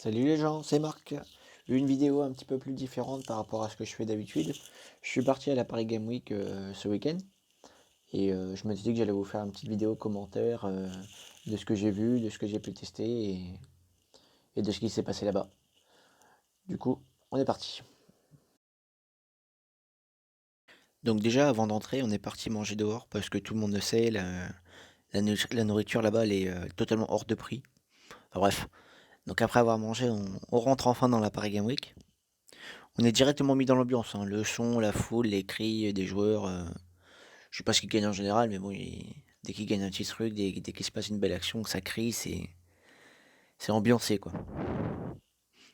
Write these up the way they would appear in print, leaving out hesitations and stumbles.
Salut les gens, c'est Marc. Une vidéo un petit peu plus différente par rapport à ce que je fais d'habitude. Je suis parti à la Paris Game Week ce week-end et je me suis dit que j'allais vous faire une petite vidéo commentaire de ce que j'ai vu, de ce que j'ai pu tester et de ce qui s'est passé là-bas. Du coup, on est parti. Donc déjà, avant d'entrer, on est parti manger dehors parce que tout le monde le sait, la nourriture là-bas, elle est totalement hors de prix. Enfin, bref, donc après avoir mangé, on rentre enfin dans la Paris Game Week. On est directement mis dans l'ambiance, hein. Le son, la foule, les cris des joueurs. Je sais pas ce qu'ils gagnent en général, mais bon, dès qu'ils gagnent un petit truc, dès qu'il se passe une belle action, que ça crie, c'est ambiancé, quoi.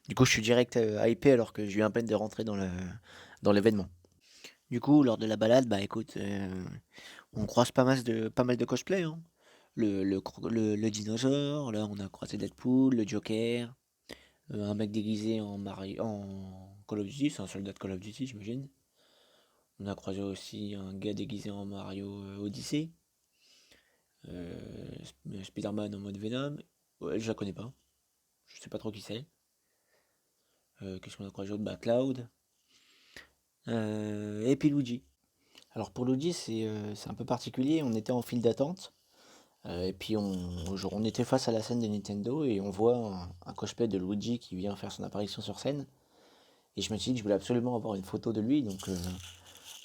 Du coup, je suis direct hypé alors que je viens à peine de rentrer dans l'événement. Du coup, lors de la balade, bah écoute, on croise pas mal de cosplay, hein. Le dinosaure, là on a croisé Deadpool, le Joker, un mec déguisé en Call of Duty, c'est un soldat de Call of Duty, j'imagine. On a croisé aussi un gars déguisé en Mario Odyssey. Spider-Man en mode Venom. Ouais, je la connais pas. Je sais pas trop qui c'est. Qu'est-ce qu'on a croisé d'autre? Bah, Cloud. Et puis Luigi. Alors pour Luigi, c'est un peu particulier. On était en file d'attente. Et puis on était face à la scène de Nintendo et on voit un cosplay de Luigi qui vient faire son apparition sur scène. Et je me suis dit que je voulais absolument avoir une photo de lui. Donc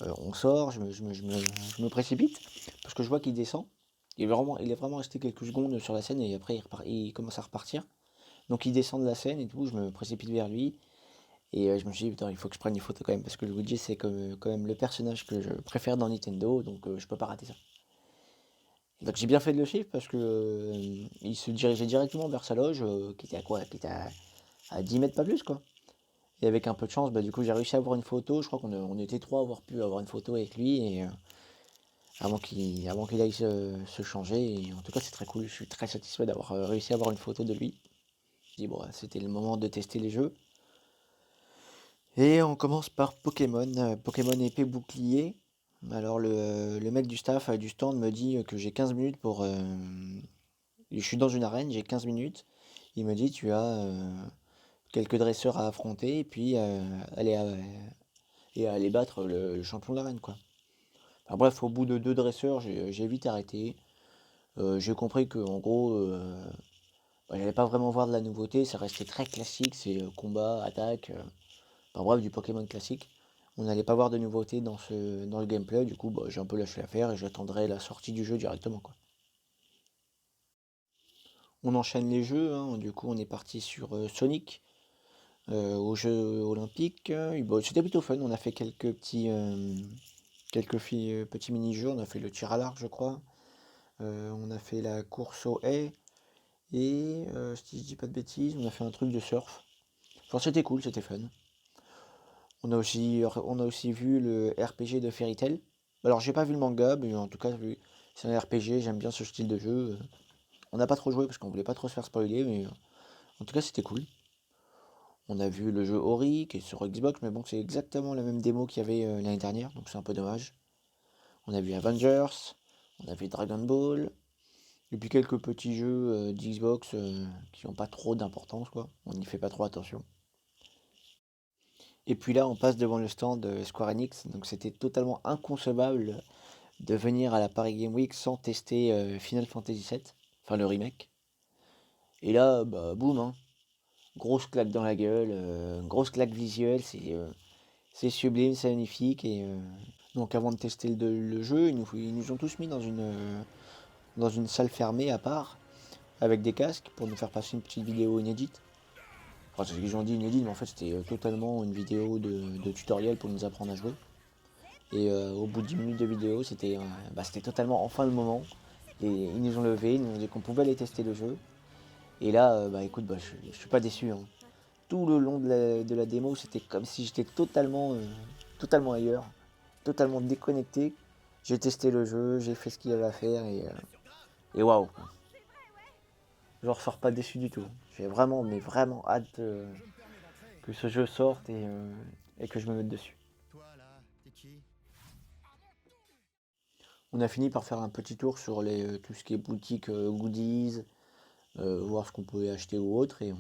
on sort, je me précipite parce que je vois qu'il descend. Il est vraiment resté quelques secondes sur la scène et après il commence à repartir. Donc il descend de la scène et tout, je me précipite vers lui. Et je me suis dit, putain, il faut que je prenne une photo quand même, parce que Luigi, c'est quand même le personnage que je préfère dans Nintendo, donc je peux pas rater ça. Donc j'ai bien fait de le suivre, parce que il se dirigeait directement vers sa loge, qui était à quoi? Qui était à 10 mètres, pas plus, quoi. Et avec un peu de chance, bah, du coup, j'ai réussi à avoir une photo. Je crois qu'on était trois à avoir pu avoir une photo avec lui, et avant qu'il aille se changer. Et en tout cas, c'est très cool. Je suis très satisfait d'avoir réussi à avoir une photo de lui. Je dis, bon, c'était le moment de tester les jeux. Et on commence par Pokémon, Pokémon épée bouclier. Alors le mec du staff du stand me dit que j'ai 15 minutes pour... je suis dans une arène, j'ai 15 minutes. Il me dit tu as quelques dresseurs à affronter et puis aller battre le champion de l'arène, quoi. Enfin, bref, au bout de deux dresseurs, j'ai vite arrêté. J'ai compris que en gros, bah, j'allais pas vraiment voir de la nouveauté, ça restait très classique, c'est combat, attaque. Enfin bref, du Pokémon classique. On n'allait pas voir de nouveautés dans le gameplay, du coup bah, j'ai un peu lâché l'affaire et j'attendrai la sortie du jeu directement, quoi. On enchaîne les jeux, hein. Du coup on est parti sur Sonic, aux Jeux Olympiques. Bon, c'était plutôt fun, on a fait petits mini-jeux, on a fait le tir à l'arc je crois. On a fait la course aux haies et si je dis pas de bêtises, on a fait un truc de surf. Enfin c'était cool, c'était fun. On a aussi vu le RPG de Fairy Tail. Alors j'ai pas vu le manga, mais en tout cas c'est un RPG, j'aime bien ce style de jeu. On n'a pas trop joué parce qu'on voulait pas trop se faire spoiler, mais en tout cas c'était cool. On a vu le jeu Ori qui est sur Xbox, mais bon c'est exactement la même démo qu'il y avait l'année dernière, donc c'est un peu dommage. On a vu Avengers, on a vu Dragon Ball, et puis quelques petits jeux d'Xbox qui n'ont pas trop d'importance, quoi. On n'y fait pas trop attention. Et puis là on passe devant le stand de Square Enix, donc c'était totalement inconcevable de venir à la Paris Game Week sans tester Final Fantasy VII, enfin le remake. Et là, bah boum, hein, grosse claque dans la gueule, grosse claque visuelle, c'est sublime, c'est magnifique. Et donc avant de tester le jeu, ils nous ont tous mis dans une salle fermée à part, avec des casques, pour nous faire passer une petite vidéo inédite. Enfin, c'est ce qu'ils ont dit inédite, mais en fait c'était totalement une vidéo de tutoriel pour nous apprendre à jouer. Et au bout de 10 minutes de vidéo, c'était totalement enfin le moment. Et ils nous ont levé, ils nous ont dit qu'on pouvait aller tester le jeu. Et là, bah écoute, bah, je suis pas déçu, hein. Tout le long de la démo, c'était comme si j'étais totalement ailleurs, totalement déconnecté. J'ai testé le jeu, j'ai fait ce qu'il y avait à faire et waouh, je ressors pas déçu du tout. J'ai vraiment, mais vraiment hâte que ce jeu sorte et que je me mette dessus. On a fini par faire un petit tour sur tout ce qui est boutique goodies, voir ce qu'on pouvait acheter ou autre. Et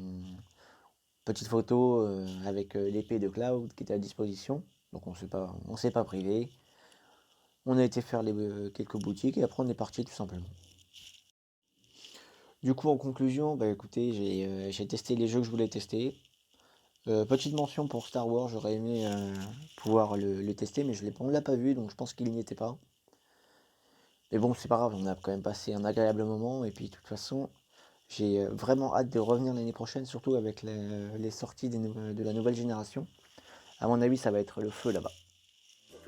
Petite photo avec l'épée de Cloud qui était à disposition. Donc on s'est pas privé. On a été faire quelques boutiques et après on est parti tout simplement. Du coup en conclusion, bah écoutez, j'ai testé les jeux que je voulais tester. Petite mention pour Star Wars, j'aurais aimé pouvoir le tester, mais on l'a pas vu, donc je pense qu'il n'y était pas. Mais bon, c'est pas grave, on a quand même passé un agréable moment, et puis de toute façon, j'ai vraiment hâte de revenir l'année prochaine, surtout avec les sorties de la nouvelle génération. À mon avis, ça va être le feu là-bas.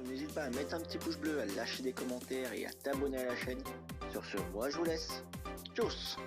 N'hésite pas à mettre un petit pouce bleu, à lâcher des commentaires et à t'abonner à la chaîne. Sur ce, moi je vous laisse. Tchuss!